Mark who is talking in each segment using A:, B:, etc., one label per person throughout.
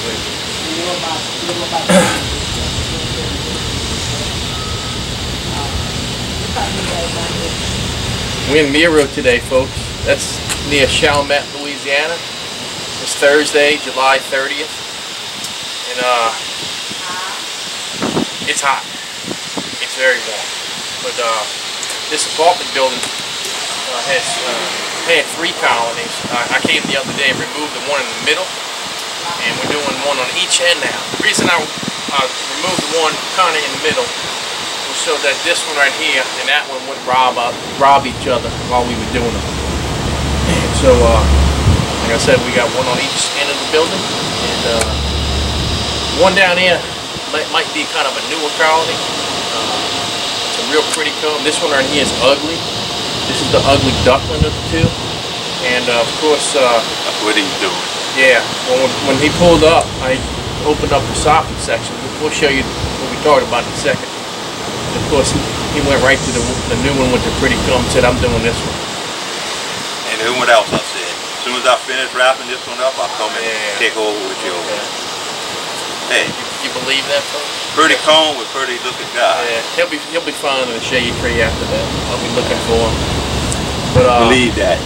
A: We're in Meraux today, folks. That's near Schawee, Louisiana. It's Thursday, July 30th. And it's hot. It's very warm. But this apartment building has had 3 colonies. I came the other day and removed the one in the middle. And we're doing one on each end now. The reason I removed the one kind of in the middle was so that this one right here and that one wouldn't rob each other while we were doing them. So, like I said, we got one on each end of the building, and one down here might be kind of a newer colony. It's a real pretty comb. This one right here is ugly. This is the ugly duckling of the two, and of course,
B: that's what he's doing.
A: Yeah. Well, when he pulled up, I opened up the socket section. We'll show you what we talked about in a second. And of course, he went right to the new one with the pretty comb. Said, "I'm doing this one."
B: And then what else I said? As soon as I finish wrapping this one up, I'll come and take over with you.
A: Okay. Hey, you believe that, folks?
B: Pretty comb with pretty looking guy.
A: Yeah, he'll be finding the shade tree after that. I'll be looking for him. But
B: believe that.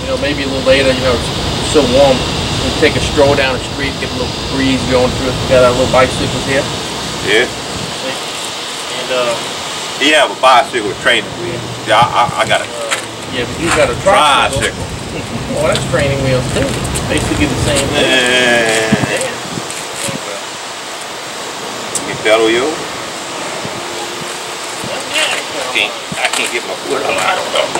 A: You know, maybe a little later. You know, it's so warm. We'll take a stroll down the street, get a little breeze going through it. Got our little bicycles here. Yeah. And
B: he have a bicycle training wheel. Yeah, I got a.
A: Yeah, but you got a tricycle. Oh, that's training wheels too. Basically the same thing. Yeah.
B: You pedal yo? I can't get my foot up.
A: I don't know.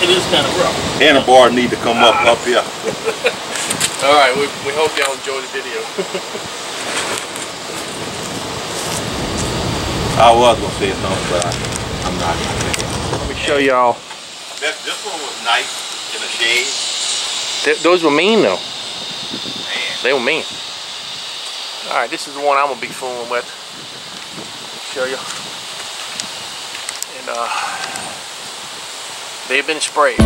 A: It is kind of rough.
B: Handlebar need to come up here.
A: Alright, we hope y'all enjoy the video.
B: I was going to say something, but I'm not going to say it.
A: Let me show y'all.
B: This one was nice in the shade.
A: Those were mean though.
B: Man.
A: They were mean. Alright, this is the one I'm going to be fooling with. Show you. And they've been sprayed.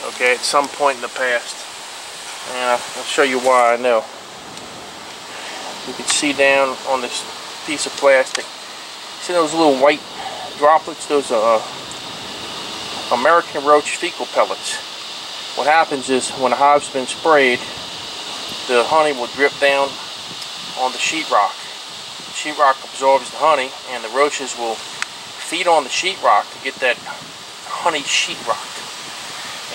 A: Okay, at some point in the past. And I'll show you why I know. You can see down on this piece of plastic. See those little white droplets? Those are American roach fecal pellets. What happens is when the hive's been sprayed, the honey will drip down on the sheetrock. The sheetrock absorbs the honey, and the roaches will feed on the sheetrock to get that honey sheetrock.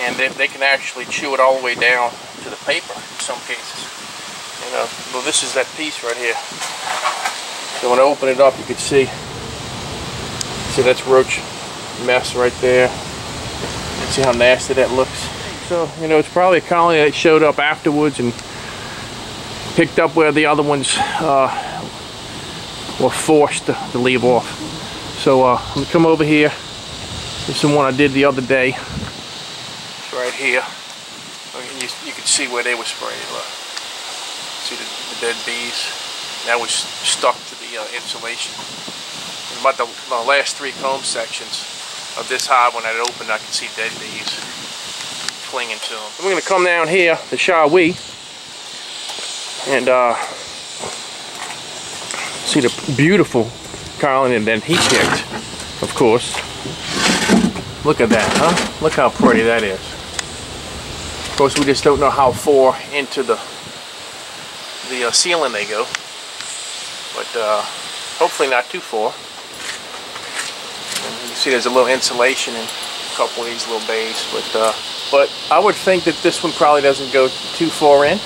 A: And they can actually chew it all the way down to the paper in some cases. You know, well, this is that piece right here. So when I open it up, you can see that's roach mess right there. You see how nasty that looks. So, you know, it's probably a colony that showed up afterwards and picked up where the other ones were forced to leave off. So let me come over here. This is the one I did the other day. Right here, you can see where they were sprayed. Look. See the dead bees? That was stuck to the insulation. And about the last 3 comb sections of this hive, when I opened, I could see dead bees clinging to them. We're going to come down here to Schawee and see the beautiful colony that he picked, of course. Look at that, huh? Look how pretty that is. Of course, we just don't know how far into the ceiling they go, but hopefully not too far. And you can see there's a little insulation in a couple of these little bays, but I would think that this one probably doesn't go too far in,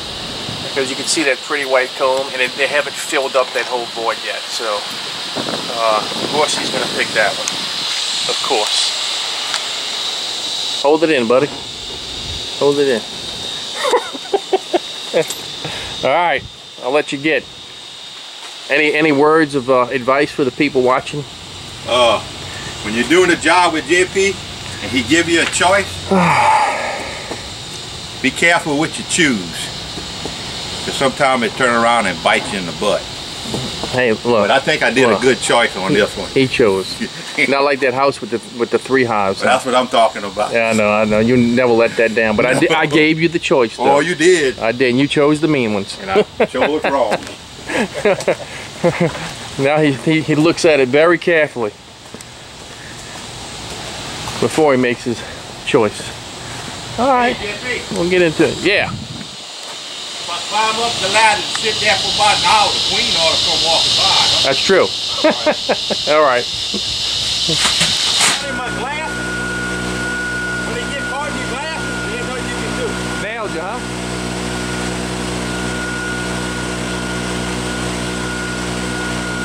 A: because you can see that pretty white comb, and they haven't filled up that whole void yet. So, of course, he's going to pick that one. Of course. Hold it in, buddy. Hold it in. Alright, I'll let you get. Any words of advice for the people watching?
B: When you're doing a job with JP and he give you a choice, be careful what you choose. Because sometimes it turn around and bite you in the butt.
A: Hey, look.
B: But I think I did a good choice on this one.
A: He chose. Not like that house with the 3 hives.
B: That's what I'm talking about.
A: Yeah, I know. You never let that down. But I gave you the choice, though.
B: Oh, you did.
A: I did. And you chose the mean ones.
B: And I chose wrong.
A: Now he looks at it very carefully before he makes his choice. All right, we'll get into it. Yeah.
B: If I climb up the ladder and sit there for about an hour, the queen ought to come walking by. Huh?
A: That's true. All right.
B: My glasses. When they get caught in your glasses, there's nothing you can do.
A: Nailed you, huh?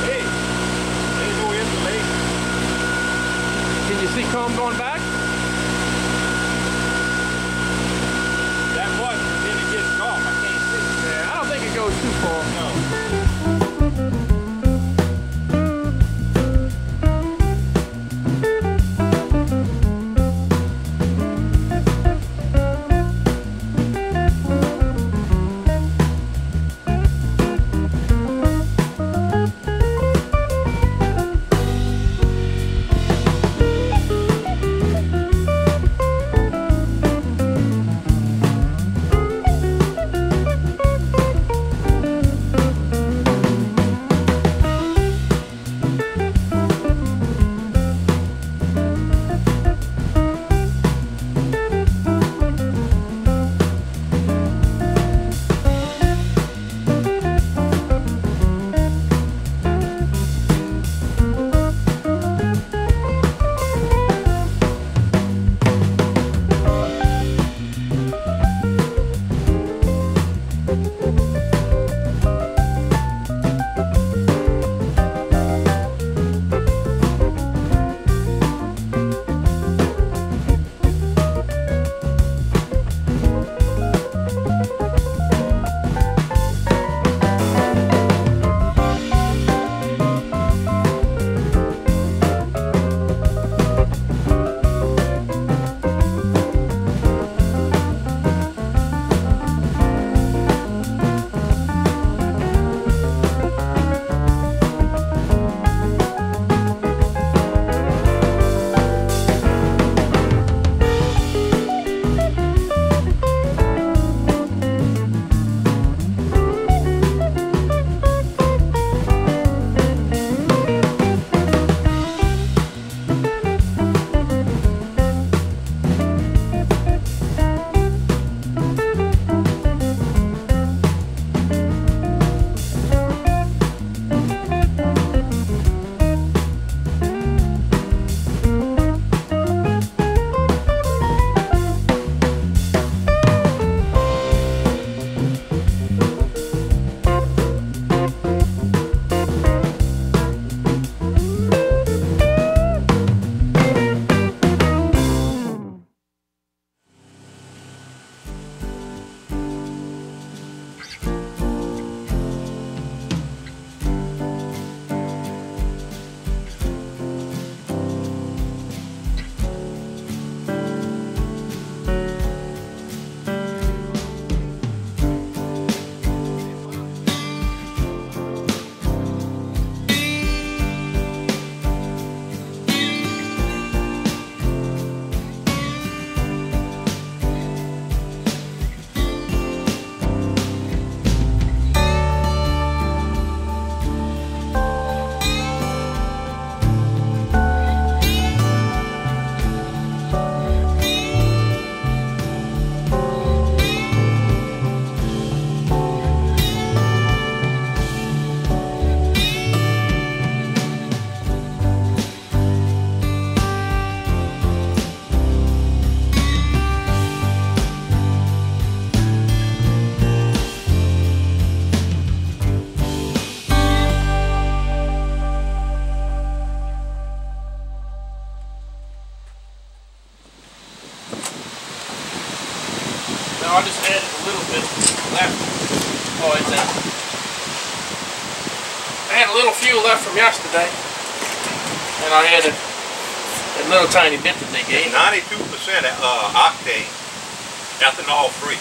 B: Hey, there's no insulation.
A: Can you see comb going back?
B: That much, but then it gets caught. I can't see.
A: Yeah, I don't think it goes too far.
B: No.
A: I'll just add a little bit left. Oh, it's out. I had a little fuel left from yesterday, and I added a little tiny bit that they gave.
B: 92% octane, ethanol free.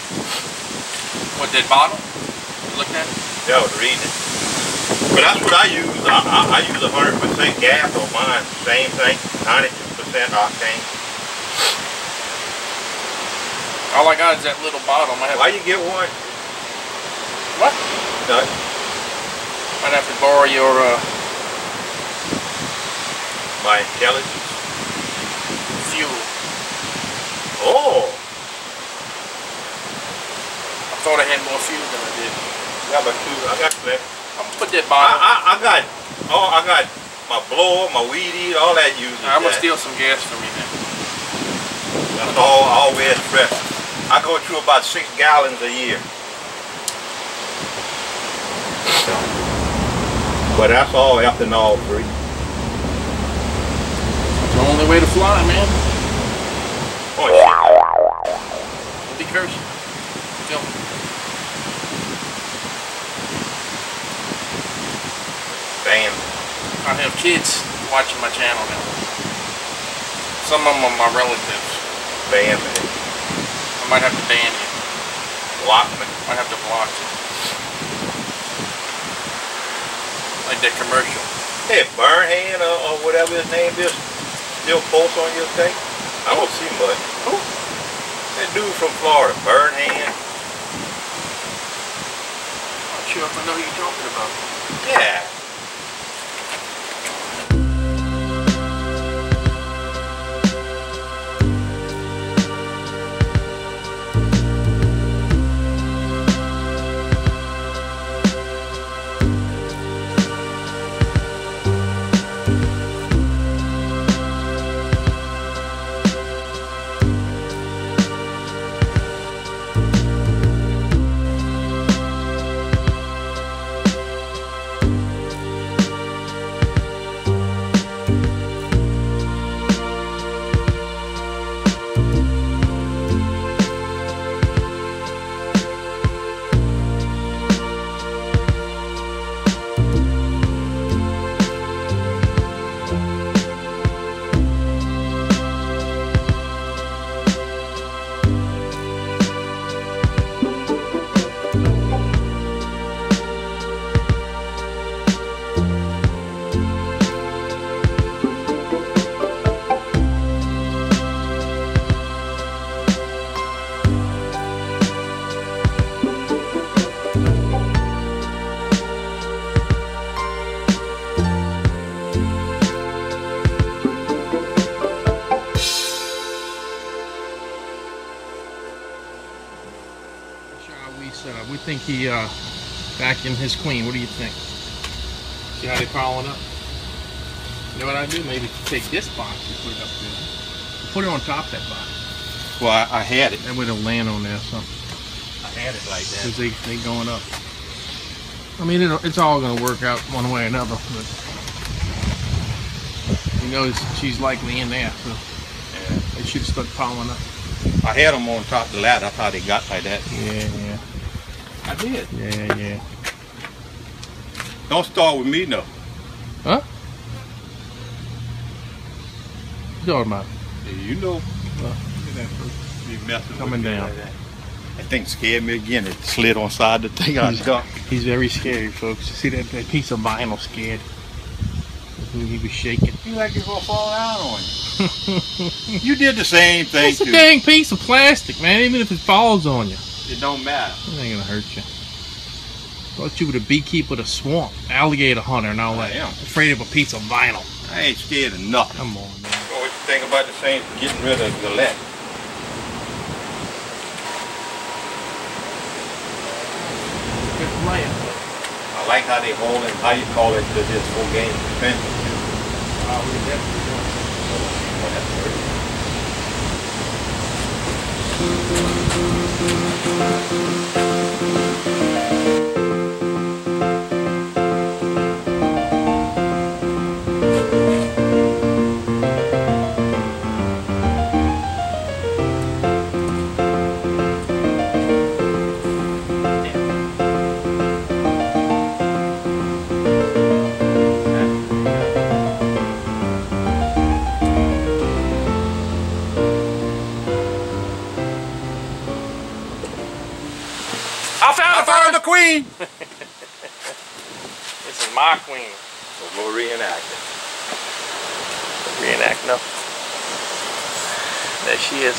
A: What, that bottle? You looked at it?
B: Yeah, I was reading it. But that's what I use. I use 100% gas on mine. Same thing, 92% octane.
A: All I got is that little bottle.
B: Why you get one?
A: What?
B: No.
A: Might have to borrow your
B: My intelligence.
A: fuel.
B: Oh.
A: I thought I had more fuel than I did.
B: Yeah, but two. I got that.
A: I'm gonna put that bottle.
B: I got. Oh, I got my blower, my weed eater, all that uses.
A: I'm gonna steal some gas from you then.
B: That's always fresh. I go through about 6 gallons a year. But that's all ethanol free.
A: It's the only way to fly, man.
B: Oh, shit.
A: Don't be cursing. Go.
B: Bam.
A: I have kids watching my channel now. Some of them are my relatives.
B: Bam, man.
A: I might have to ban you.
B: Block me.
A: Might have to block you. Like that commercial.
B: Hey, Burnhand or whatever his name is, still posts on your thing? I don't see much.
A: Who?
B: That dude from Florida, Burnhand.
A: Not sure if I know who you're talking about.
B: Yeah.
A: We think he vacuumed his queen. What do you think? See how they're piling up? You know what I do? Maybe take this box and put it up there. Put it on top of that box.
B: Well, I had it.
A: That way it'll land on there or something.
B: I had it like that.
A: Because they going up. I mean, it's all going to work out one way or another. But he knows she's likely in there, so
B: Yeah.
A: they should start piling up.
B: I had them on top of the ladder. That's how they got like that.
A: Yeah.
B: I did.
A: Yeah.
B: Don't start with me, no.
A: Huh? What you talking about?
B: Yeah, you know.
A: Well,
B: Be messing
A: coming
B: with me
A: down.
B: like that. That thing scared me again. It slid on side of the thing. I was gone.
A: He's very scary, folks. You see that piece of vinyl scared? He was shaking.
B: You like you're gonna fall out on you. You did the same thing
A: It's a
B: too.
A: dang piece of plastic, man. Even if it falls on you,
B: It don't matter.
A: it ain't gonna hurt you. Thought you were the beekeeper of the swamp, alligator hunter, and all that.
B: I am.
A: Afraid of a piece of vinyl.
B: I ain't scared of nothing.
A: Come on, man.
B: So what you think about the same getting rid of the lead?
A: Good plan.
B: I like how they hold it, how you call it, to this full game defense.
A: We definitely
B: I found the queen!
A: This is my My queen.
B: We'll go reenact it.
A: Reenact, no. There she is.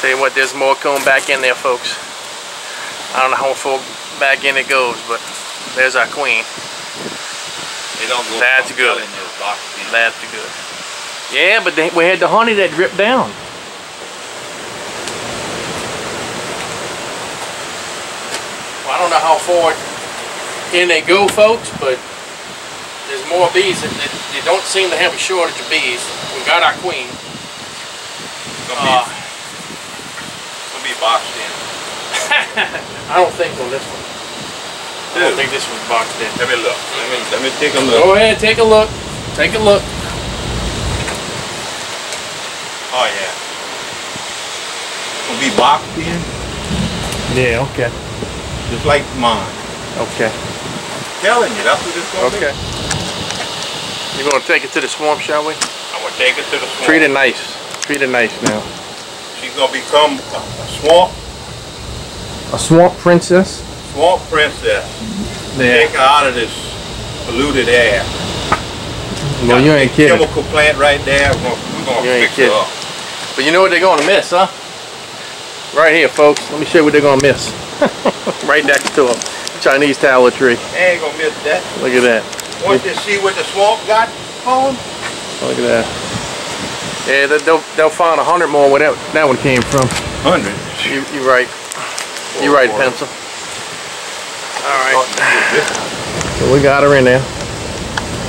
A: Tell you what, there's more coming back in there, folks. I don't know how far back in it goes, but there's our queen.
B: They don't go.
A: That's good. That's good. Yeah, but we had the honey that dripped down. Well, I don't know how far in they go, folks, but there's more bees. They don't seem to have a shortage of bees. We got our queen.
B: It'll be boxed in.
A: I don't think on this one. I don't think this one's boxed in.
B: Let me look. Let me take a look.
A: Go ahead, take a look. Take a look.
B: Oh yeah. It'll be boxed in.
A: Yeah, okay.
B: Just like mine.
A: Okay.
B: Telling you, that's what it's going to be.
A: Okay. You're going to take it to the swamp, shall we?
B: I'm going to take it to the swamp.
A: Treat it nice. Treat it nice now.
B: She's going to become a swamp.
A: A swamp princess?
B: Swamp princess.
A: Yeah.
B: Take her out of this polluted air.
A: Well, you ain't kidding.
B: Chemical plant right there. We're going to fix it up.
A: But you know what they're going to miss, huh? Right here, folks. Let me show you what they're going to miss. Right next to them. Chinese tallow tree.
B: They ain't going to miss that.
A: Look at that.
B: Want to see what the swamp got on?
A: Look at that. Yeah, they'll find 100 more where that one came from.
B: 100?
A: You're right. You're right, Pencil. Alright. So we got her in there.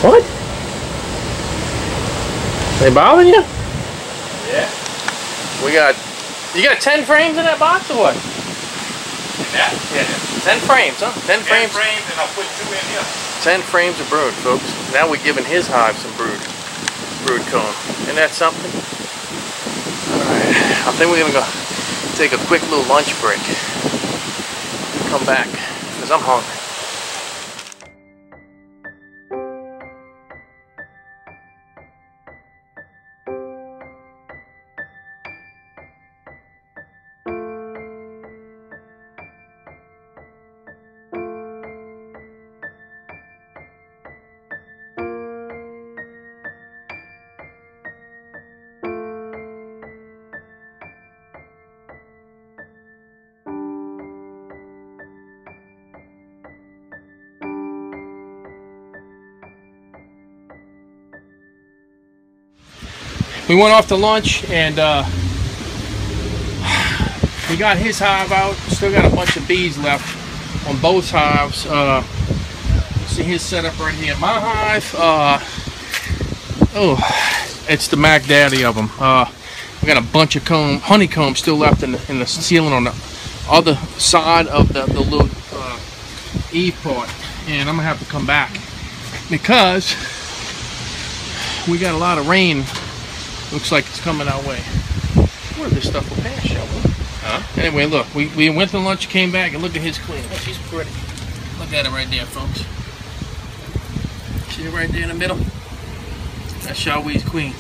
A: What? They bothering you?
B: Yeah.
A: You got 10 frames in that box or what?
B: Yeah.
A: 10 frames, huh? 10 frames.
B: 10 frames and I'll put 2 in here.
A: 10 frames of brood, folks. Now we're giving his hive some brood comb. Isn't that something? Alright. I think we're gonna go take a quick little lunch break. Come back, because I'm hungry. We went off to lunch and we got his hive out. Still got a bunch of bees left on both hives. See his setup right here. My hive, it's the Mac Daddy of them. We got a bunch of honeycomb still left in the ceiling on the other side of the little eave part, and I'm gonna have to come back because we got a lot of rain. Looks like it's coming our way. Where this stuff will pass, shall we? Huh? Anyway, look, we went to lunch, came back, and look at his queen. Oh, she's pretty. Look at it right there, folks. See it right there in the middle? That's Shawee's queen.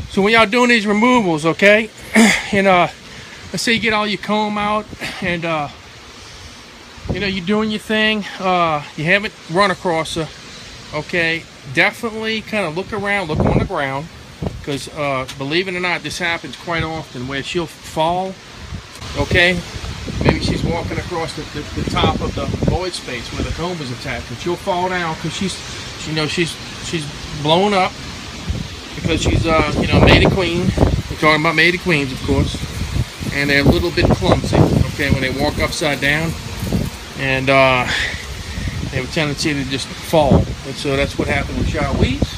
A: So when y'all doing these removals, okay, and let's say you get all your comb out, and you know, you're doing your thing, you haven't run across her, okay, definitely kind of look around, look on the ground. Because believe it or not, this happens quite often where she'll fall, okay? Maybe she's walking across the top of the void space where the comb is attached, and she'll fall down because she's blown up because she's you know, maiden queen. We're talking about maiden queens, of course, and they're a little bit clumsy, okay, when they walk upside down, and they have a tendency to just fall, and so that's what happened with Shawee's.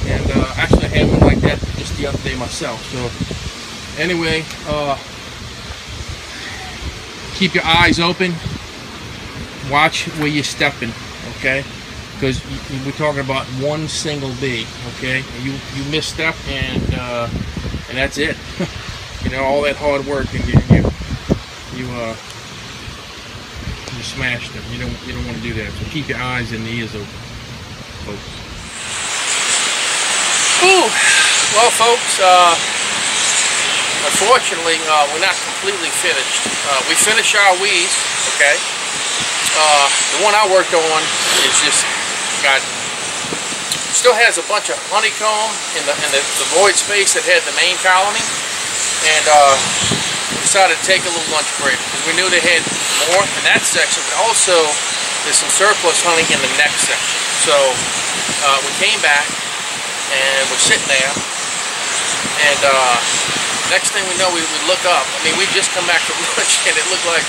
A: And actually I had one like that just the other day myself. So anyway, keep your eyes open, watch where you're stepping, okay, because we're talking about one single bee, okay, you misstep and that's it. You know, all that hard work, and you smash them. You don't want to do that. So keep your eyes and ears open, folks. Ooh. Well, folks, unfortunately, we're not completely finished. We finished Schawee, okay? The one I worked on is just still has a bunch of honeycomb in the void space that had the main colony, and decided to take a little lunch break because we knew they had more in that section, but also there's some surplus honey in the next section. So we came back and we're sitting there, and next thing we know, we look up. I mean, we just come back from lunch and it looked like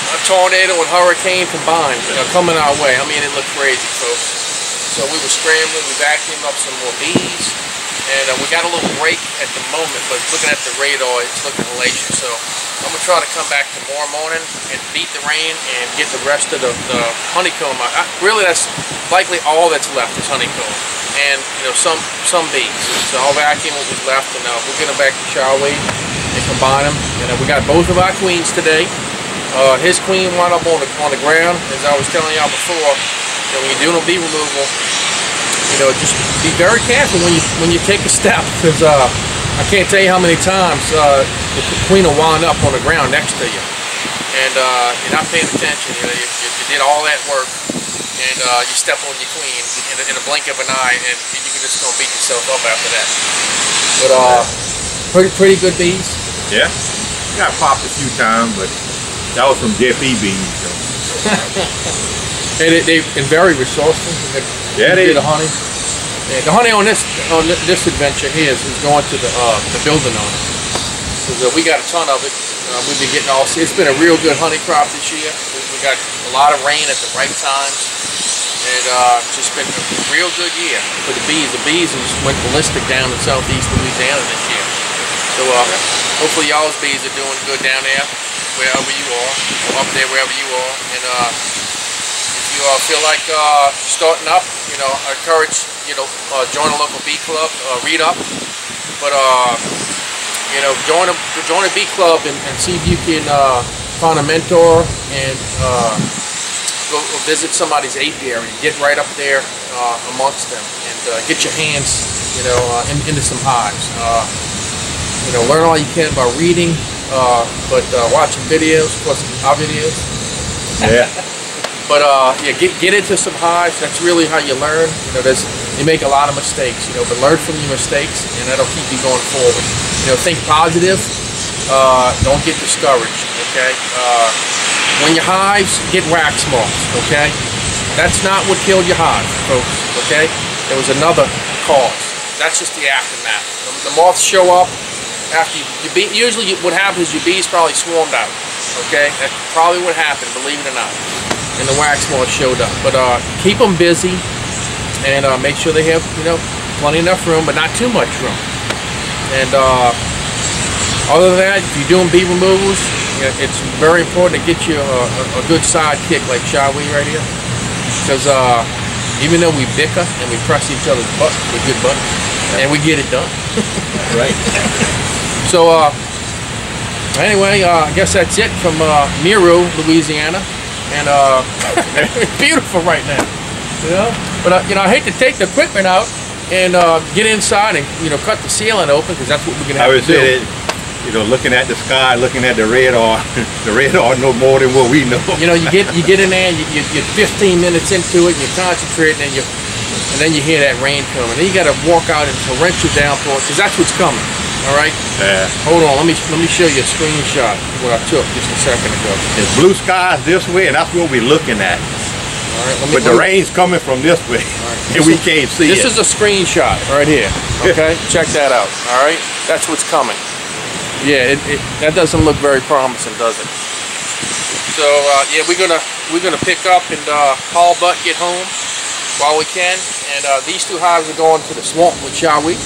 A: a tornado and hurricane combined, coming our way. I mean, it looked crazy, folks. So we were scrambling, we vacuumed up some more bees, and we got a little break at the moment, but looking at the radar, it's looking hellacious. So I'm going to try to come back tomorrow morning and beat the rain and get the rest of the honeycomb out. Really, that's likely all that's left is honeycomb, and some bees. So I'll vacuum what was left, and we'll get them back to Schawee and combine them. And we got both of our queens today. His queen wound up on the ground, as I was telling y'all before. When you're doing a bee removal, just be very careful when you take a step, because I can't tell you how many times the queen will wind up on the ground next to you, and you're not paying attention. You did all that work, and you step on your queen in a blink of an eye, and you're just gonna beat yourself up after that. But pretty good bees. Yeah,
B: got popped a few times, but that was some JP bees.
A: And they've been very resourceful.
B: Yeah, they
A: did the honey. Yeah, the honey on this adventure here is going to the building on it. Because we got a ton of it. We've been getting it's been a real good honey crop this year. We got a lot of rain at the right times, and just been a real good year for the bees. The bees just went ballistic down in southeast Louisiana this year. So hopefully y'all's bees are doing good down there, wherever you are, or up there wherever you are. And if you feel like starting up, I encourage join a local bee club, read up, but join a bee club and see if you can find a mentor and go visit somebody's apiary. Get right up there amongst them and get your hands into some hives. Learn all you can by reading, but watching videos, of course, our videos.
B: Yeah.
A: But yeah, get into some hives. That's really how you learn. You make a lot of mistakes, but learn from your mistakes, and that'll keep you going forward. Think positive. Don't get discouraged. Okay. When your hives get wax moths, okay, that's not what killed your hive, folks. Okay. There was another cause. That's just the aftermath. The moths show up after your bee. Usually, what happens is your bees probably swarmed out. Okay. That's probably what happened. Believe it or not. And the wax moth showed up. But keep them busy, and make sure they have plenty enough room, but not too much room. And other than that, if you're doing bee removals, it's very important to get you a good sidekick like Schawee right here, because even though we bicker and we press each other's butt, we're good buddies, and we get it done.
B: Right.
A: So anyway, I guess that's it from Meraux, Louisiana. And beautiful right now, But I hate to take the equipment out and get inside and cut the ceiling open, because that's what we're gonna have to do.
B: Looking at the sky, looking at the radar, the radar know more than what we know.
A: You get in there, and you're 15 minutes into it, and you're concentrating, and then you hear that rain coming. Then you got to walk out in torrential downpour, because that's what's coming. All right.
B: Yeah.
A: Hold on. Let me show you a screenshot of what I took just a second ago.
B: It's blue skies this way, and that's what we're looking at.
A: All right.
B: But the rain's coming from this way, right, and we can't see it.
A: This is a screenshot right here. Okay. Check that out. All right. That's what's coming. Yeah. That doesn't look very promising, does it? So yeah, we're gonna pick up and haul butt, get home while we can. And these two hives are going to the swamp with Schawee.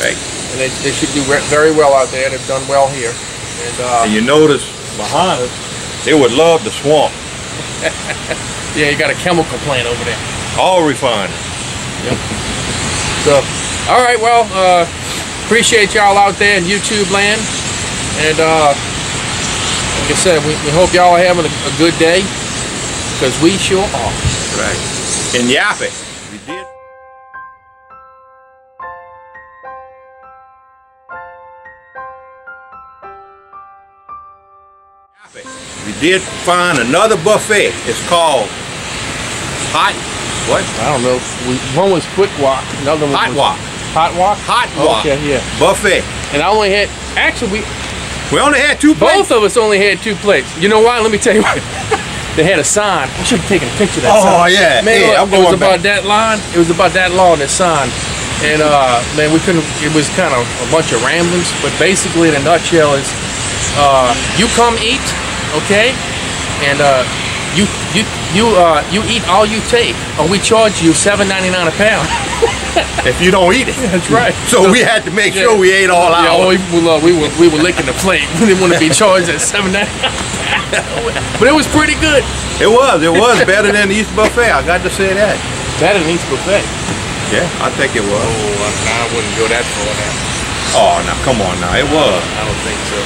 B: Right.
A: And they should do very well out there. They've done well here.
B: And you notice behind us, they would love the swamp.
A: Yeah, you got a chemical plant over there.
B: All refined.
A: Yep. So, all right, well, appreciate y'all out there in YouTube land. And like I said, we hope y'all are having a good day. because we sure are.
B: Right. And yapping. We did. We did find another buffet. It's called Hot. What?
A: I don't know. One was Quick Walk. Another one
B: Hot
A: was
B: Walk.
A: Hot Walk.
B: Hot Walk.
A: Okay, yeah.
B: Buffet.
A: And I only had. Actually,
B: We only had 2 plates.
A: both of us only had 2 plates. You know why? Let me tell you why. They had a sign. I should have taken a picture of that sign.
B: Oh yeah.
A: Man,
B: yeah,
A: look, it was about that line. It was about that long, that sign. And man, we couldn't. It was kind of a bunch of ramblings. But basically, in a nutshell, is you come eat, okay, and you eat all you take, or we charge you $7.99 a pound.
B: If you don't eat it.
A: That's right.
B: So we had to make sure we ate all
A: Yeah,
B: out.
A: we were licking the plate. We didn't want to be charged at $7.99. But it was pretty good.
B: It was better than the East Buffet. I got to say that.
A: Better than East Buffet.
B: Yeah, I think it was.
A: Oh, I wouldn't go that far now.
B: Oh, now come on now, it was.
A: I don't think so.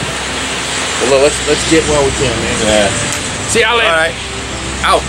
A: Well, look, let's get while we can, man.
B: Yeah.
A: See y'all later.
B: All right. Out.